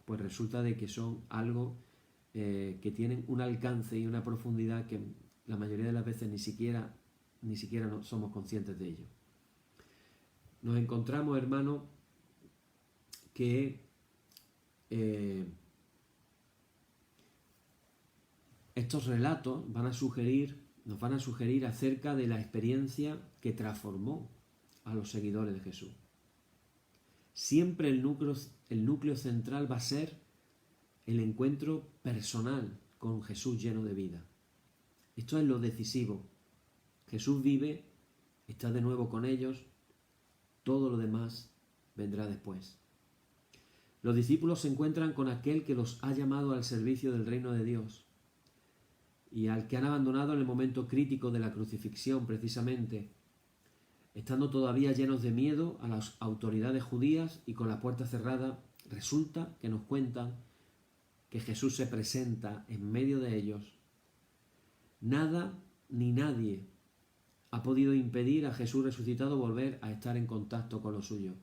pues resulta de que son algo que tienen un alcance y una profundidad que la mayoría de las veces ni siquiera no somos conscientes de ello. Nos encontramos, hermanos, que estos relatos nos van a sugerir acerca de la experiencia que transformó a los seguidores de Jesús. Siempre el núcleo central va a ser el encuentro personal con Jesús lleno de vida. Esto es lo decisivo. Jesús vive, está de nuevo con ellos, todo lo demás vendrá después. Los discípulos se encuentran con aquel que los ha llamado al servicio del reino de Dios y al que han abandonado en el momento crítico de la crucifixión, precisamente, estando todavía llenos de miedo a las autoridades judías y con la puerta cerrada. Resulta que nos cuentan que Jesús se presenta en medio de ellos. Nada ni nadie ha podido impedir a Jesús resucitado volver a estar en contacto con los suyos.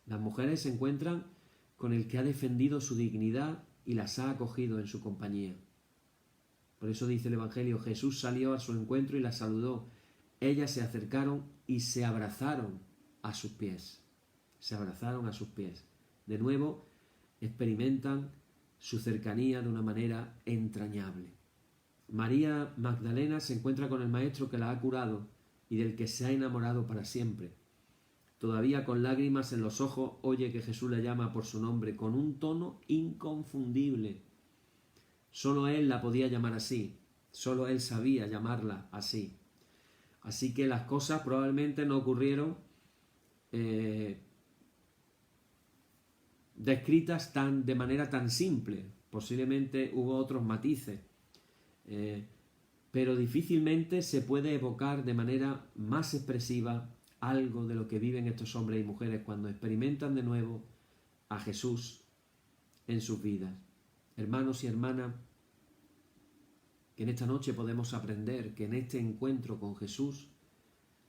Las mujeres se encuentran con el que ha defendido su dignidad y las ha acogido en su compañía. Por eso dice el Evangelio: Jesús salió a su encuentro y las saludó. Ellas se acercaron y se abrazaron a sus pies. Se abrazaron a sus pies. De nuevo experimentan su cercanía de una manera entrañable. María Magdalena se encuentra con el Maestro que la ha curado y del que se ha enamorado para siempre. Todavía con lágrimas en los ojos oye que Jesús la llama por su nombre con un tono inconfundible. Solo él la podía llamar así, solo él sabía llamarla así. Así que las cosas probablemente no ocurrieron descritas de manera tan simple. Posiblemente hubo otros matices, pero difícilmente se puede evocar de manera más expresiva algo de lo que viven estos hombres y mujeres cuando experimentan de nuevo a Jesús en sus vidas. Hermanos y hermanas, que en esta noche podemos aprender que en este encuentro con Jesús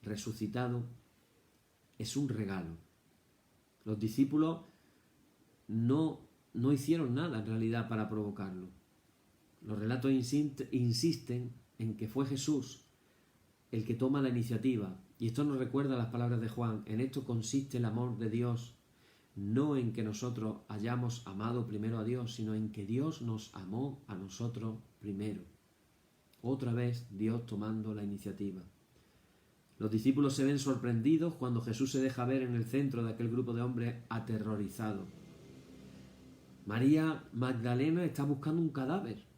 resucitado es un regalo. Los discípulos no hicieron nada en realidad para provocarlo. Los relatos insisten en que fue Jesús el que toma la iniciativa. Y esto nos recuerda las palabras de Juan: en esto consiste el amor de Dios, no en que nosotros hayamos amado primero a Dios, sino en que Dios nos amó a nosotros primero. Otra vez Dios tomando la iniciativa. Los discípulos se ven sorprendidos cuando Jesús se deja ver en el centro de aquel grupo de hombres aterrorizados. María Magdalena está buscando un cadáver.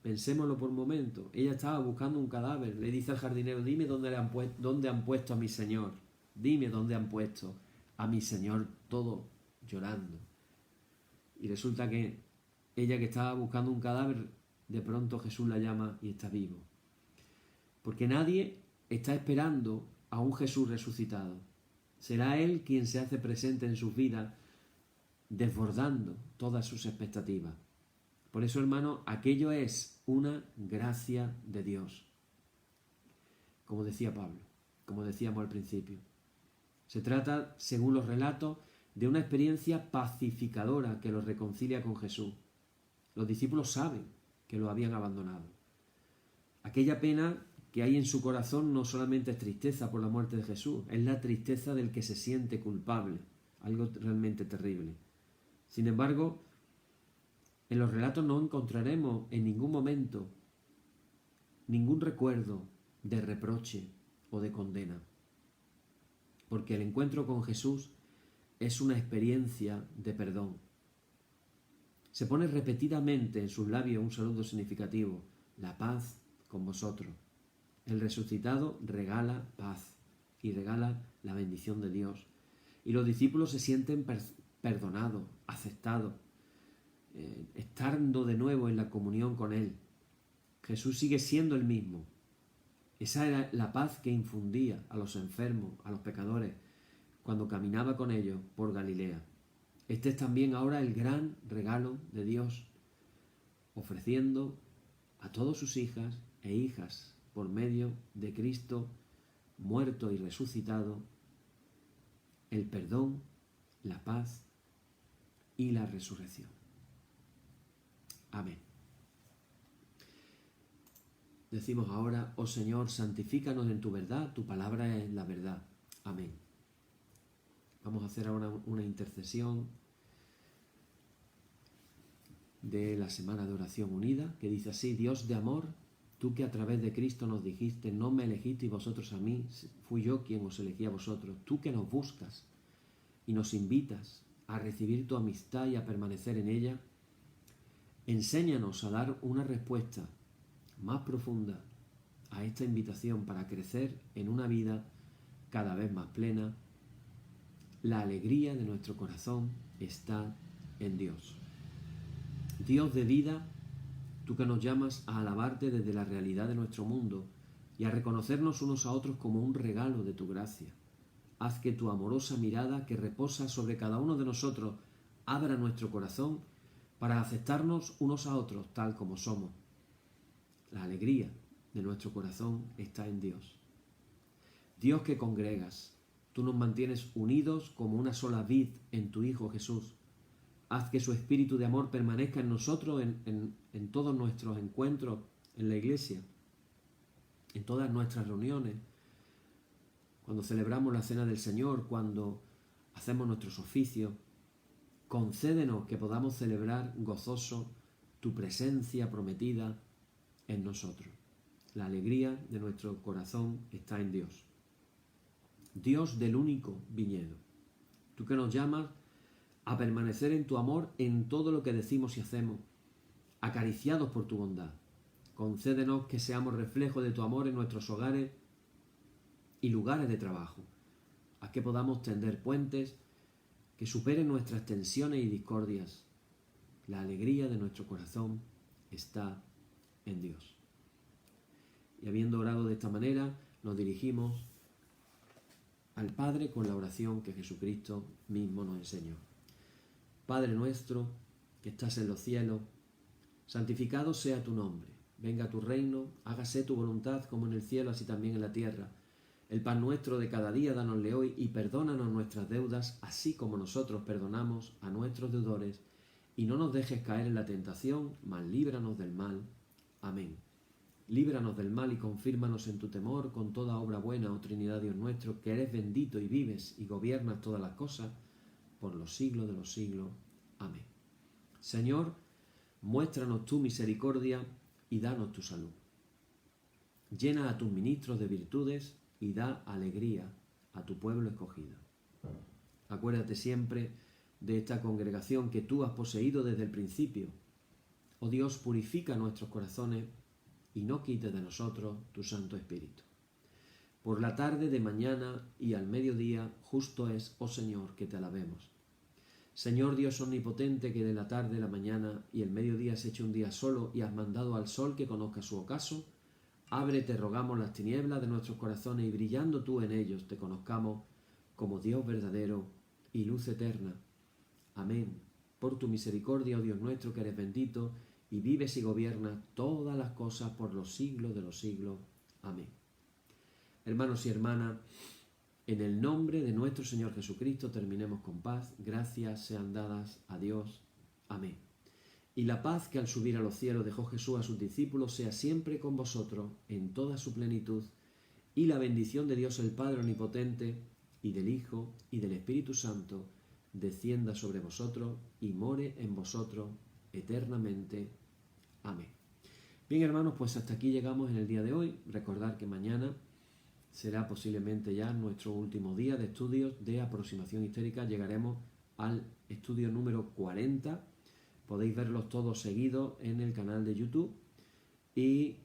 Pensémoslo por un momento. Ella estaba buscando un cadáver. Le dice al jardinero: dime dónde han puesto a mi Señor. Dime dónde han puesto a mi Señor, todo llorando. Y resulta que ella, que estaba buscando un cadáver, de pronto Jesús la llama y está vivo. Porque nadie está esperando a un Jesús resucitado. Será Él quien se hace presente en sus vidas, desbordando todas sus expectativas. Por eso, hermano, aquello es una gracia de Dios. Como decía Pablo, como decíamos al principio. Se trata, según los relatos, de una experiencia pacificadora que los reconcilia con Jesús. Los discípulos saben que lo habían abandonado. Aquella pena que hay en su corazón no solamente es tristeza por la muerte de Jesús, es la tristeza del que se siente culpable, algo realmente terrible. Sin embargo, en los relatos no encontraremos en ningún momento ningún recuerdo de reproche o de condena, porque el encuentro con Jesús es una experiencia de perdón. Se pone repetidamente en sus labios un saludo significativo: la paz con vosotros. El resucitado regala paz y regala la bendición de Dios. Y los discípulos se sienten perdonados, aceptados, estando de nuevo en la comunión con Él. Jesús sigue siendo el mismo. Esa era la paz que infundía a los enfermos, a los pecadores, cuando caminaba con ellos por Galilea. Este es también ahora el gran regalo de Dios, ofreciendo a todas sus hijas e hijas, por medio de Cristo muerto y resucitado, el perdón, la paz y la resurrección. Amén. Decimos ahora: oh Señor, santifícanos en tu verdad, tu palabra es la verdad. Amén. Vamos a hacer ahora una intercesión de la Semana de Oración Unida, que dice así: Dios de amor, tú que a través de Cristo nos dijiste, no me elegisteis vosotros a mí, fui yo quien os elegí a vosotros. Tú que nos buscas y nos invitas a recibir tu amistad y a permanecer en ella, enséñanos a dar una respuesta más profunda a esta invitación para crecer en una vida cada vez más plena. La alegría de nuestro corazón está en Dios. Dios de vida, tú que nos llamas a alabarte desde la realidad de nuestro mundo y a reconocernos unos a otros como un regalo de tu gracia. Haz que tu amorosa mirada que reposa sobre cada uno de nosotros abra nuestro corazón para aceptarnos unos a otros tal como somos. La alegría de nuestro corazón está en Dios. Dios que congregas, tú nos mantienes unidos como una sola vid en tu Hijo Jesús. Haz que su espíritu de amor permanezca en nosotros en todos nuestros encuentros en la iglesia, en todas nuestras reuniones, cuando celebramos la cena del Señor, cuando hacemos nuestros oficios. Concédenos que podamos celebrar gozoso tu presencia prometida en nosotros. La alegría de nuestro corazón está en Dios. Dios del único viñedo, tú que nos llamas a permanecer en tu amor en todo lo que decimos y hacemos, acariciados por tu bondad. Concédenos que seamos reflejo de tu amor en nuestros hogares y lugares de trabajo. Haz que podamos tender puentes que superen nuestras tensiones y discordias. La alegría de nuestro corazón está en Dios. Y habiendo orado de esta manera, nos dirigimos al Padre con la oración que Jesucristo mismo nos enseñó. Padre nuestro, que estás en los cielos, santificado sea tu nombre. Venga tu reino, hágase tu voluntad como en el cielo, así también en la tierra. El pan nuestro de cada día, dánosle hoy, y perdónanos nuestras deudas, así como nosotros perdonamos a nuestros deudores. Y no nos dejes caer en la tentación, mas líbranos del mal. Amén. Líbranos del mal y confírmanos en tu temor con toda obra buena, oh Trinidad Dios nuestro, que eres bendito y vives y gobiernas todas las cosas por los siglos de los siglos. Amén. Señor, muéstranos tu misericordia y danos tu salud. Llena a tus ministros de virtudes y da alegría a tu pueblo escogido. Acuérdate siempre de esta congregación que tú has poseído desde el principio. Oh Dios, purifica nuestros corazones y no quites de nosotros tu Santo Espíritu. Por la tarde, de mañana y al mediodía, justo es, oh Señor, que te alabemos. Señor Dios omnipotente, que de la tarde, la mañana y el mediodía has hecho un día solo y has mandado al sol que conozca su ocaso, abre, te rogamos, las tinieblas de nuestros corazones y brillando tú en ellos te conozcamos como Dios verdadero y luz eterna. Amén. Por tu misericordia, oh Dios nuestro, que eres bendito y vives y gobiernas todas las cosas por los siglos de los siglos. Amén. Hermanos y hermanas, en el nombre de nuestro Señor Jesucristo terminemos con paz. Gracias sean dadas a Dios. Amén. Y la paz que al subir a los cielos dejó Jesús a sus discípulos sea siempre con vosotros en toda su plenitud. Y la bendición de Dios el Padre Omnipotente y del Hijo y del Espíritu Santo descienda sobre vosotros y more en vosotros eternamente. Amén. Bien, hermanos, pues hasta aquí llegamos en el día de hoy. Recordad que mañana será posiblemente ya nuestro último día de estudios de aproximación histérica. Llegaremos al estudio número 40. Podéis verlos todos seguidos en el canal de YouTube. Y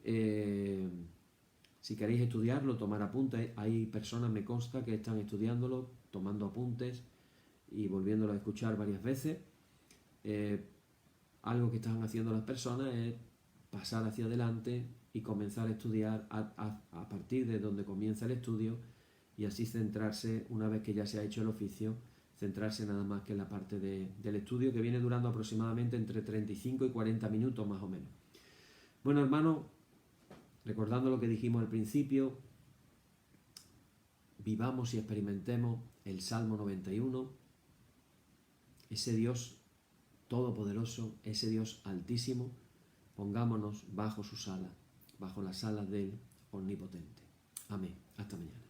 si queréis estudiarlo, tomar apuntes, hay personas, me consta, que están estudiándolo, tomando apuntes y volviéndolo a escuchar varias veces. Algo que están haciendo las personas es pasar hacia adelante y comenzar a estudiar a partir de donde comienza el estudio y así centrarse, una vez que ya se ha hecho el oficio, centrarse nada más que en la parte del estudio, que viene durando aproximadamente entre 35 y 40 minutos más o menos. Bueno, hermanos, recordando lo que dijimos al principio, vivamos y experimentemos el Salmo 91, ese Dios todopoderoso, ese Dios altísimo. Pongámonos bajo sus alas, bajo las alas del Omnipotente. Amén. Hasta mañana.